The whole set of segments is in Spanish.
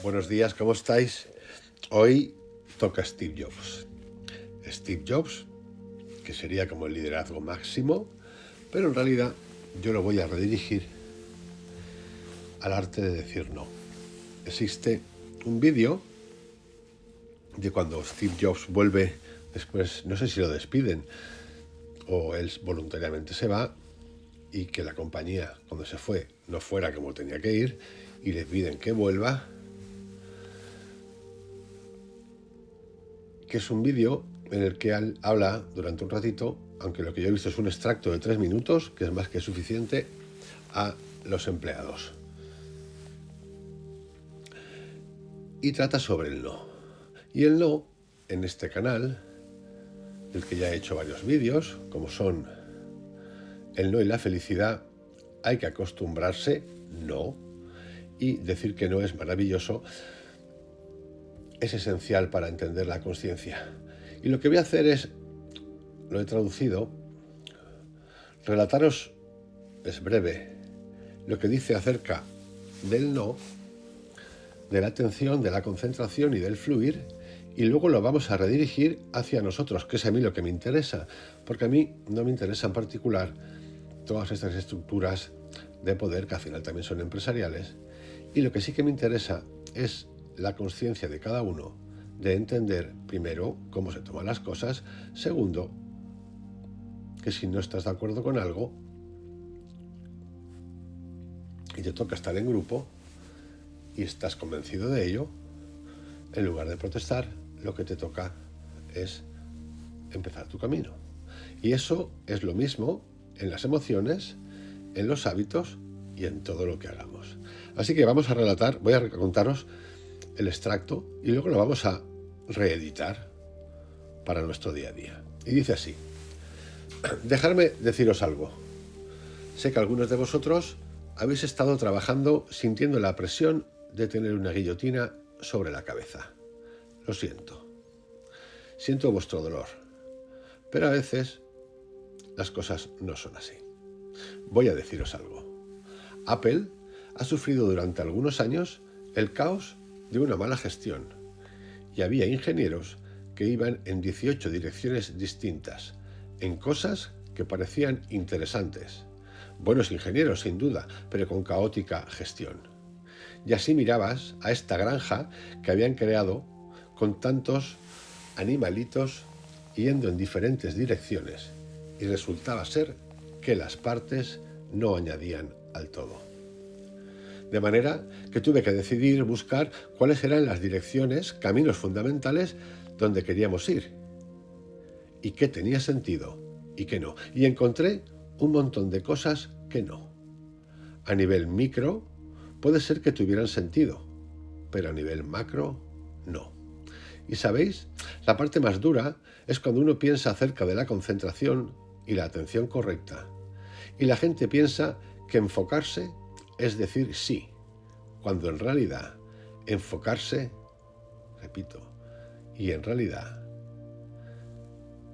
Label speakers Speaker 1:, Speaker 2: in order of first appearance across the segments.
Speaker 1: Buenos días, ¿cómo estáis? Hoy toca Steve Jobs. Steve Jobs, que sería como el liderazgo máximo, pero en realidad yo lo voy a redirigir al arte de decir no. Existe un vídeo de cuando Steve Jobs vuelve después, no sé si lo despiden o él voluntariamente se va, y que la compañía, cuando se fue, no fuera como tenía que ir, y le piden que vuelva, que es un vídeo en el que él habla durante un ratito, aunque lo que yo he visto es un extracto de 3 minutos, que es más que suficiente, a los empleados. Y trata sobre el no. Y el no, en este canal, del que ya he hecho varios vídeos, como son el no y la felicidad, hay que acostumbrarse, no, y decir que no es maravilloso, es esencial para entender la consciencia. Y lo que voy a hacer es, lo he traducido, relataros, es breve, lo que dice acerca del no, de la atención, de la concentración y del fluir, y luego lo vamos a redirigir hacia nosotros, que es a mí lo que me interesa, porque a mí no me interesa en particular todas estas estructuras de poder, que al final también son empresariales, y lo que sí que me interesa es la conciencia de cada uno, de entender, primero, cómo se toman las cosas, segundo, que si no estás de acuerdo con algo y te toca estar en grupo y estás convencido de ello, en lugar de protestar, lo que te toca es empezar tu camino. Y eso es lo mismo en las emociones, en los hábitos y en todo lo que hagamos. Así que vamos a relatar, voy a contaros el extracto y luego lo vamos a reeditar para nuestro día a día. Y dice así: dejadme deciros algo. Sé que algunos de vosotros habéis estado trabajando sintiendo la presión de tener una guillotina sobre la cabeza. Lo siento. Siento vuestro dolor. Pero a veces las cosas no son así. Voy a deciros algo. Apple ha sufrido durante algunos años el caos de una mala gestión y había ingenieros que iban en 18 direcciones distintas, en cosas que parecían interesantes. Buenos ingenieros, sin duda, pero con caótica gestión. Y así mirabas a esta granja que habían creado con tantos animalitos yendo en diferentes direcciones, y resultaba ser que las partes no añadían al todo. De manera que tuve que decidir buscar cuáles eran las direcciones, caminos fundamentales donde queríamos ir, y qué tenía sentido y qué no. Y encontré un montón de cosas que no. A nivel micro puede ser que tuvieran sentido, pero a nivel macro no. Y sabéis, la parte más dura es cuando uno piensa acerca de la concentración y la atención correcta. Y la gente piensa que enfocarse es decir sí, cuando en realidad enfocarse, repito, y en realidad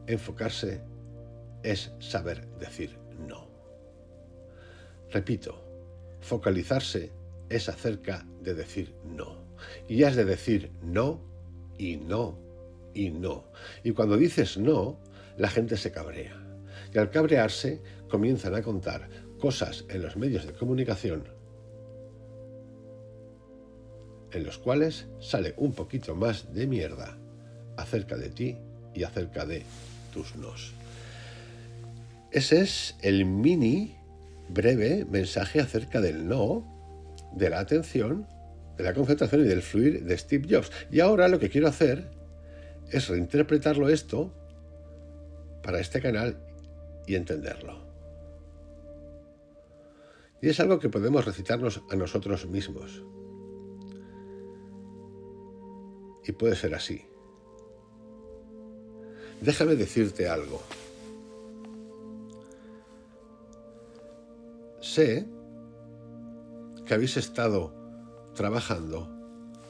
Speaker 1: enfocarse es saber decir no. Repito, focalizarse es acerca de decir no. Y has de decir no y no y no. Y cuando dices no, la gente se cabrea. Y al cabrearse comienzan a contar cosas en los medios de comunicación en los cuales sale un poquito más de mierda acerca de ti y acerca de tus nos. Ese es el mini, breve mensaje acerca del no, de la atención, de la concentración y del fluir de Steve Jobs. Y ahora lo que quiero hacer es reinterpretarlo esto para este canal y entenderlo. Y es algo que podemos recitarnos a nosotros mismos. Y puede ser así. Déjame decirte algo. Sé que habéis estado trabajando,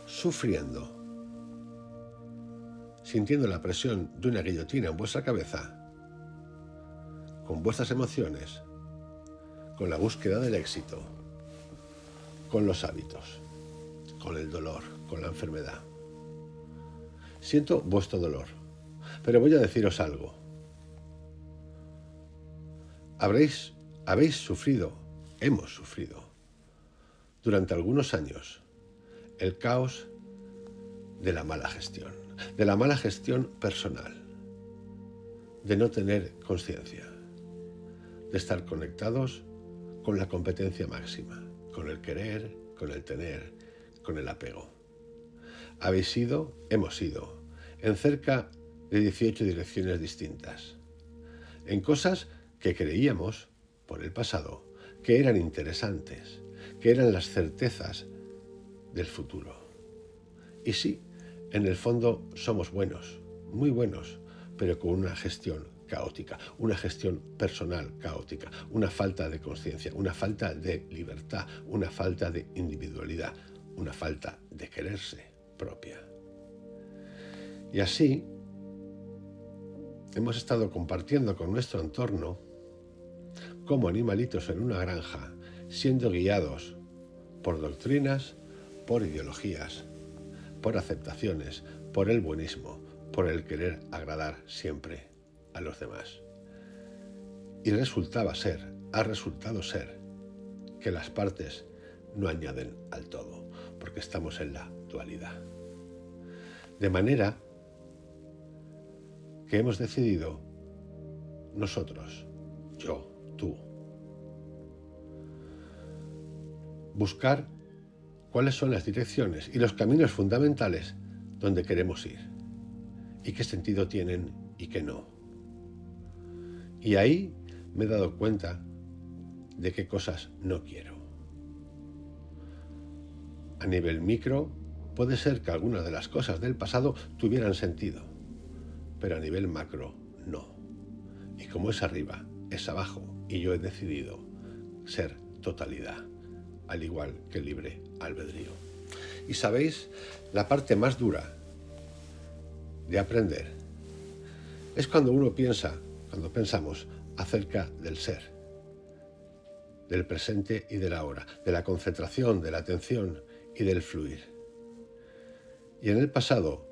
Speaker 1: sufriendo, sintiendo la presión de una guillotina en vuestra cabeza, con vuestras emociones, con la búsqueda del éxito, con los hábitos, con el dolor, con la enfermedad. Siento vuestro dolor, pero voy a deciros algo. Habéis sufrido, hemos sufrido, durante algunos años, el caos de la mala gestión personal, de no tener conciencia, de estar conectados con la competencia máxima, con el querer, con el tener, con el apego. Hemos ido en cerca de 18 direcciones distintas, en cosas que creíamos, por el pasado, que eran interesantes, que eran las certezas del futuro. Y sí, en el fondo somos buenos, muy buenos, pero con una gestión caótica, una gestión personal caótica, una falta de conciencia, una falta de libertad, una falta de individualidad, una falta de quererse propia. Y así hemos estado compartiendo con nuestro entorno como animalitos en una granja, siendo guiados por doctrinas, por ideologías, por aceptaciones, por el buenismo, por el querer agradar siempre a los demás. Y ha resultado ser que las partes no añaden al todo, porque estamos en la dualidad. De manera que hemos decidido nosotros, yo, tú, buscar cuáles son las direcciones y los caminos fundamentales donde queremos ir y qué sentido tienen y qué no. Y ahí me he dado cuenta de qué cosas no quiero. A nivel micro, puede ser que algunas de las cosas del pasado tuvieran sentido, pero a nivel macro, no. Y como es arriba, es abajo, y yo he decidido ser totalidad, al igual que libre albedrío. Y sabéis, la parte más dura de aprender es cuando pensamos acerca del ser, del presente y del ahora, de la concentración, de la atención y del fluir. Y en el pasado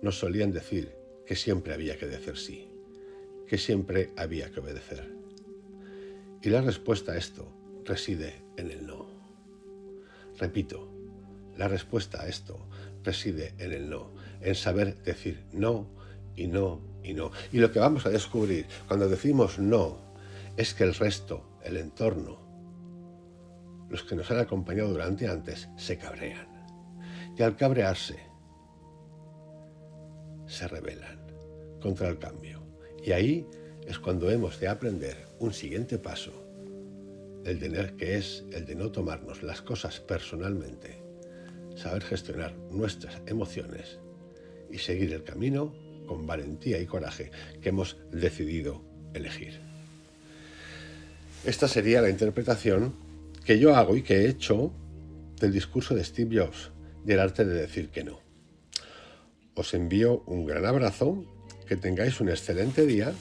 Speaker 1: nos solían decir que siempre había que decir sí, que siempre había que obedecer. Y la respuesta a esto reside en el no. Repito, la respuesta a esto reside en el no, en saber decir no y no y no. Y lo que vamos a descubrir cuando decimos no es que el resto, el entorno, los que nos han acompañado durante antes, se cabrean. Y al cabrearse, se rebelan contra el cambio. Y ahí es cuando hemos de aprender un siguiente paso, el de no tomarnos las cosas personalmente, saber gestionar nuestras emociones y seguir el camino con valentía y coraje que hemos decidido elegir. Esta sería la interpretación que yo hago y que he hecho del discurso de Steve Jobs y el arte de decir que no. Os envío un gran abrazo, que tengáis un excelente día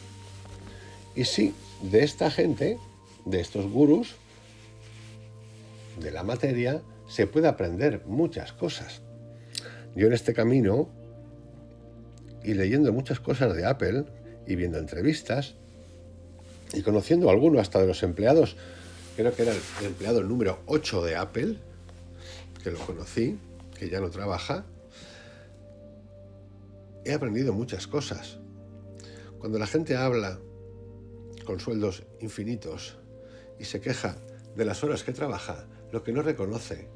Speaker 1: y sí, de esta gente, de estos gurús de la materia, se puede aprender muchas cosas. Yo en este camino, y leyendo muchas cosas de Apple, y viendo entrevistas, y conociendo a alguno hasta de los empleados, creo que era el empleado número 8 de Apple, que lo conocí, que ya no trabaja, he aprendido muchas cosas. Cuando la gente habla con sueldos infinitos y se queja de las horas que trabaja, lo que no reconoce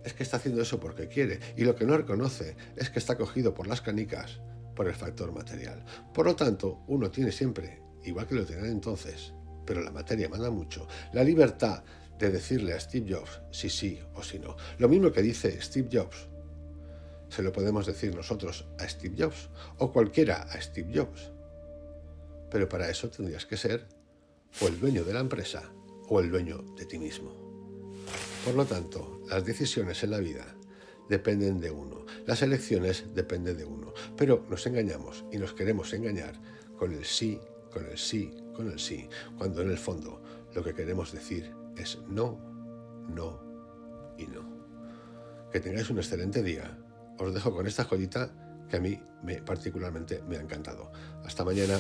Speaker 1: es que está haciendo eso porque quiere, y lo que no reconoce es que está cogido por las canicas por el factor material. Por lo tanto, uno tiene siempre, igual que lo tenían entonces, pero la materia manda mucho, la libertad de decirle a Steve Jobs si sí o si no. Lo mismo que dice Steve Jobs, se lo podemos decir nosotros a Steve Jobs, o cualquiera a Steve Jobs. Pero para eso tendrías que ser o el dueño de la empresa o el dueño de ti mismo. Por lo tanto, las decisiones en la vida dependen de uno, las elecciones dependen de uno, pero nos engañamos y nos queremos engañar con el sí, con el sí, con el sí, cuando en el fondo lo que queremos decir es no, no y no. que tengáis un excelente día. Os dejo con esta joyita que a mí particularmente me ha encantado. Hasta mañana.